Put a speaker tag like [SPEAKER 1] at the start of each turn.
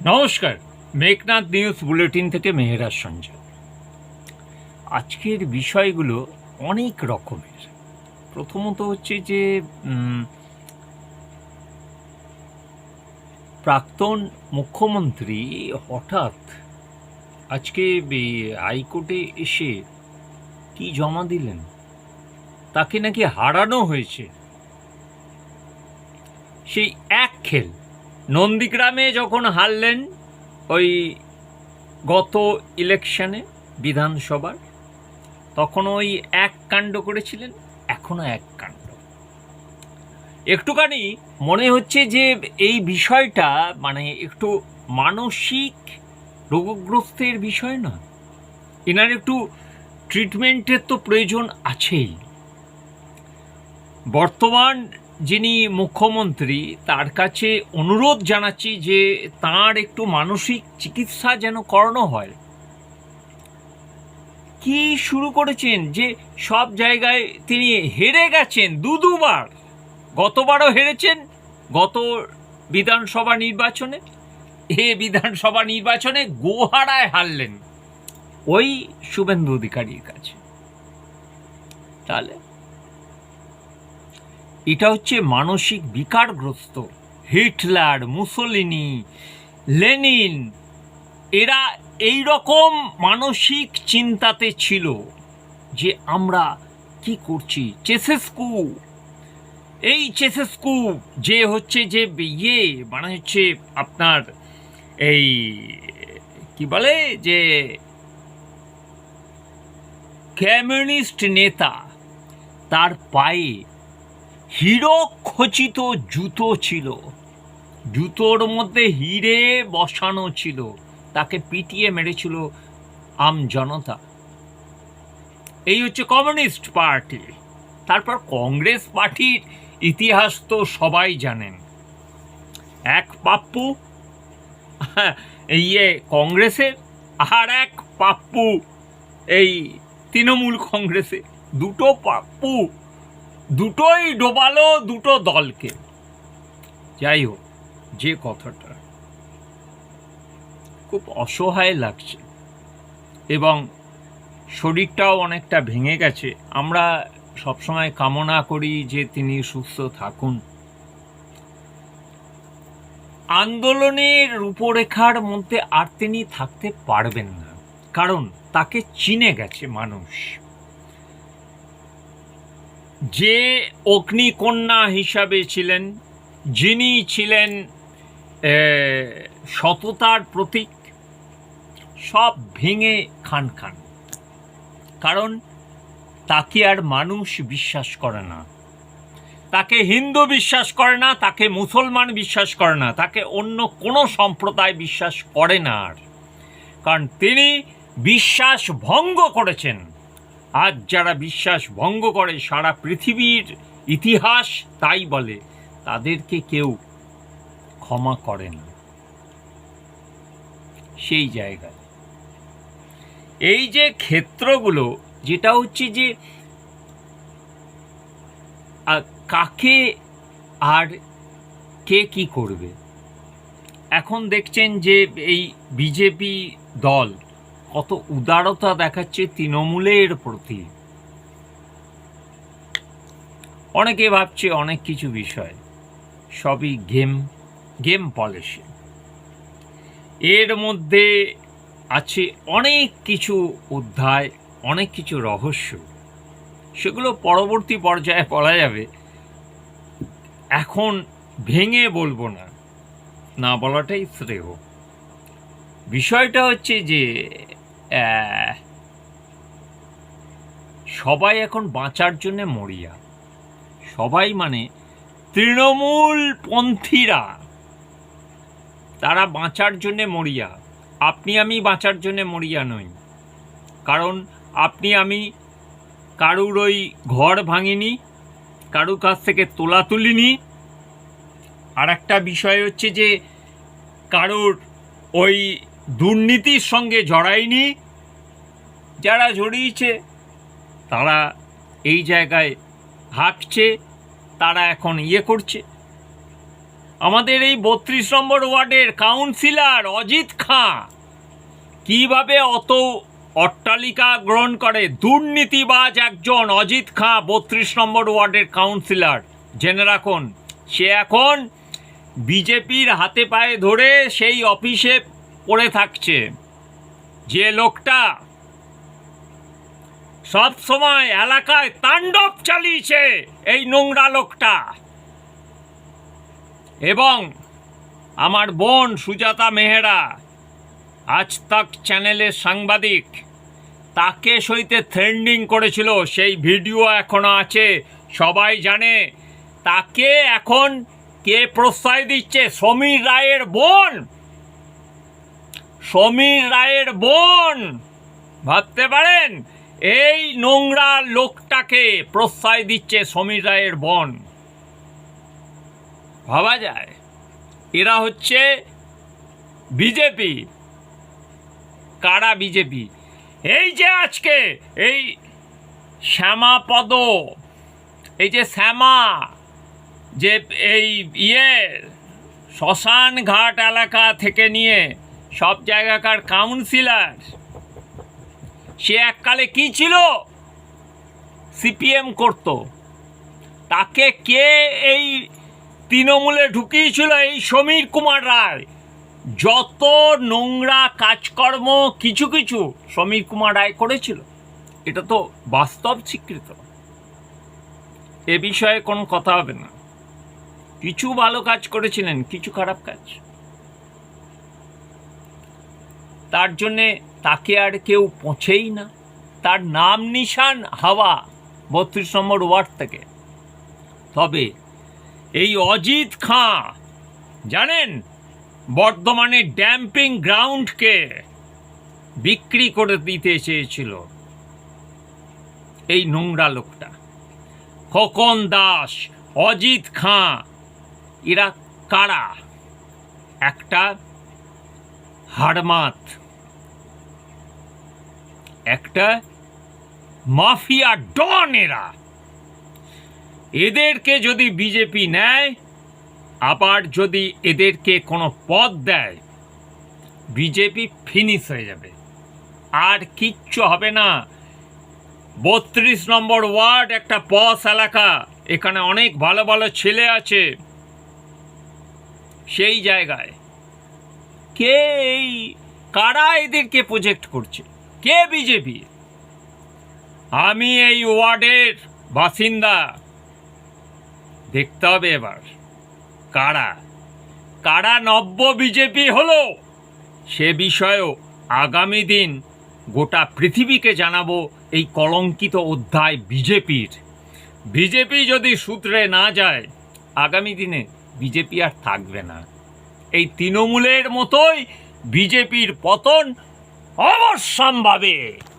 [SPEAKER 1] নমস্কার, Meghnad news bulletin থেকে মেহেরাজ সঞ্জয়। আজকের বিষয়গুলো অনেক রকমের। প্রথমত হচ্ছে যে প্রাক্তন মুখ্যমন্ত্রী হঠাৎ আজকে হাইকোর্টে এসে কি জমা দিলেন, তাকে নাকি হারানো হয়েছে। সেই এক খেল নন্দীগ্রামে যখন হারলেন ওই গত ইলেকশনে বিধানসভার, তখন ওই এক কাণ্ড করেছিলেন, এখনো এক কাণ্ড। একটুখানি মনে হচ্ছে যে এই বিষয়টা মানে একটু মানসিক রোগগ্রস্তের বিষয় না, এনার একটু ট্রিটমেন্টের তো প্রয়োজন আছেই। বর্তমান যিনি মুখ্যমন্ত্রী, তার কাছে অনুরোধ জানাচ্ছি যে তার একটু মানসিক চিকিৎসা যেন করানো হয়। কি শুরু করেছেন যে সব জায়গায় তিনি হেরে গেছেন দুবার, গতবারও হেরেছেন, গত বিধানসভা নির্বাচনে, বিধানসভা নির্বাচনে গোহারায় হারলেন ওই শুভেন্দু অধিকারীর কাছে। তাহলে এটা হচ্ছে মানসিক বিকারগ্রস্ত। হিটলার, মুসোলিনি, লেনিন, এরা এই রকম মানসিক চিন্তাতে ছিল যে আমরা কি করছি। চেসেস্কু, এই চেসেস্কু যে হচ্ছে যে মানে হচ্ছে আপনার এই কি বলে যে কমিউনিস্ট নেতা, তার পায়ে হিরো খচিত জুতো ছিল, জুতোর মধ্যে হিরে বসানো ছিল, তাকে পিটিয়ে মেরেছিল আম জনতা। এই হচ্ছে কমিউনিস্ট পার্টি। তারপর কংগ্রেস পার্টির ইতিহাস তো সবাই জানেন। এক পাপ্পু কংগ্রেসের, আর এক পাপ্পু এই তৃণমূল কংগ্রেসে। দুটো পাপ্পু, দুটোই ডোবালো দুটো দলকে। যাই হোক, যে কথাটা খুব অসহায় লাগছে এবং শরীরটাও অনেকটা ভেঙে গেছে। আমরা সবসময় কামনা করি যে তিনি সুস্থ থাকুন। আন্দোলনের রূপরেখার মধ্যে আর তিনি থাকতে পারবেন না, কারণ তাকে চিনে গেছে মানুষ। যে অগ্নিকন্যা হিসাবে ছিলেন, যিনি ছিলেন সততার প্রতীক, সব ভেঙে খান খান। কারণ তাকে আর মানুষ বিশ্বাস করে না, তাকে হিন্দু বিশ্বাস করে না, তাকে মুসলমান বিশ্বাস করে না, তাকে অন্য কোনো সম্প্রদায় বিশ্বাস করে না আর। কারণ তিনি বিশ্বাস ভঙ্গ করেছেন। আজ যারা বিশ্বাস ভঙ্গ করে, সারা পৃথিবীর ইতিহাস তাই বলে, তাদেরকে কেউ ক্ষমা করে না। সেই জায়গায় এই যে ক্ষেত্রগুলো, যেটা হচ্ছে যে কাকে আর কে কি করবে। এখন দেখছেন যে এই বিজেপি দল কত উদারতা দেখাচ্ছে তৃণমূলের প্রতি। অনেকে ভাবছে অনেক কিছু বিষয়, সবই গেম পলিসি। এর মধ্যে আছে অনেক কিছু অধ্যায়, অনেক কিছু রহস্য, সেগুলো পরবর্তী পর্যায়ে বলা যাবে। এখন ভেঙে বলবো না, না বলাটাই শ্রেয়। বিষয়টা হচ্ছে যে সবাই এখন বাঁচার জন্য মরিয়া। সবাই মানে তৃণমূলপন্থীরা, তারা বাঁচার জন্য মরিয়া। আপনি আমি বাঁচার জন্য মরিয়া নই। কারণ আপনি আমি কারুর ওই ঘর ভাঙিনি, কারুর কাছ থেকে তোলা তুলিনি। আর একটা বিষয় হচ্ছে যে কারুর ওই দুর্নীতির সঙ্গে জড়াইনি। যারা জড়িয়েছে তারা এই জায়গায় হাঁটছে, তারা এখন করছে। আমাদের এই 32 নম্বর ওয়ার্ডের কাউন্সিলর অজিত খাঁ কিভাবে অত অট্টালিকা গ্রহণ করে? দুর্নীতিবাজ একজন অজিত খাঁ 32 নম্বর ওয়ার্ডের কাউন্সিলর, জেনে রাখুন। সে এখন বিজেপির হাতে পায়ে ধরে সেই অফিসে পড়ে থাকছে। যে লোকটা সব সময় এলাকায় তাণ্ডব চালিয়েছে, এই নোংরা লোকটা। এবং আমার বোন সুজাতা মেহরা, আজ তাক চ্যানেলের সাংবাদিক, তাকে সইতে থ্রেন্ডিং করেছিল, সেই ভিডিও এখনো আছে, সবাই জানে। তাকে এখন কে প্রশ্রয় দিচ্ছে? সমীর রায়ের বোন। সমীর রায়ের বোন, ভাবতে পারেন? এই নোংরা লোকটাকে প্রশ্রয় দিচ্ছে সমীর রায়ের বোন। ভাবা যায়? এরা হচ্ছে বিজেপি। কারা বিজেপি? এই যে আজকে এই শ্যামাপদ, এই যে শ্যামা, যে এই শ্মশান ঘাট এলাকা থেকে নিয়ে সব জায়গাকার কাউন্সিলর, সে এককালে কি ছিল? সিপিএম করত। তাকে কে এই তৃণমূলে ঢুকিয়েছিল? এই সমীর কুমার রায়। যত নোংরা কাজকর্ম কিছু কিছু সমীর কুমার রায় করেছিল, এটা তো বাস্তব স্বীকৃত। এ বিষয়ে কোনো কথা হবে না। কিছু ভালো কাজ করেছিলেন, কিছু খারাপ কাজ। তার জন্যে তাকে আর কেউ পৌঁছেই না। তার নাম নিশান হাওয়া 32 নম্বর ওয়ার্ড থেকে। তবে এই অজিত খাঁ, জানেন, বর্ধমানে ড্যাম্পিং গ্রাউন্ডকে বিক্রি করে দিতে চেয়েছিল এই নোংরা লোকটা। খোকন দাস, অজিত খাঁ, এরা কারা? একটা হাড়মাত, একটা মাফিয়া ডন এরা। এদেরকে যদি বিজেপি নেয়, আবার যদি এদেরকে কোনো পদ দেয়, বিজেপি ফিনিশ হয়ে যাবে, আর কিচ্ছু হবে না। 32 নম্বর ওয়ার্ড একটা পশ এলাকা, এখানে অনেক ভালো ভালো ছেলে আছে। সেই জায়গায় কে এই কারা এদেরকে প্রজেক্ট করছে? কে বিজেপি? আমি এই ওয়ার্ডের বাসিন্দা, দেখতে হবে এবার কারা কারা নব্য বিজেপি হলো, সে বিষয়েও আগামী দিন গোটা পৃথিবীকে জানাবো। এই কলঙ্কিত অধ্যায় বিজেপির। বিজেপি যদি সূত্রে না যায়, আগামী দিনে বিজেপি আর থাকবে না। এই তৃণমূলের মতোই বিজেপির পতন অবশ্যম্ভাবী।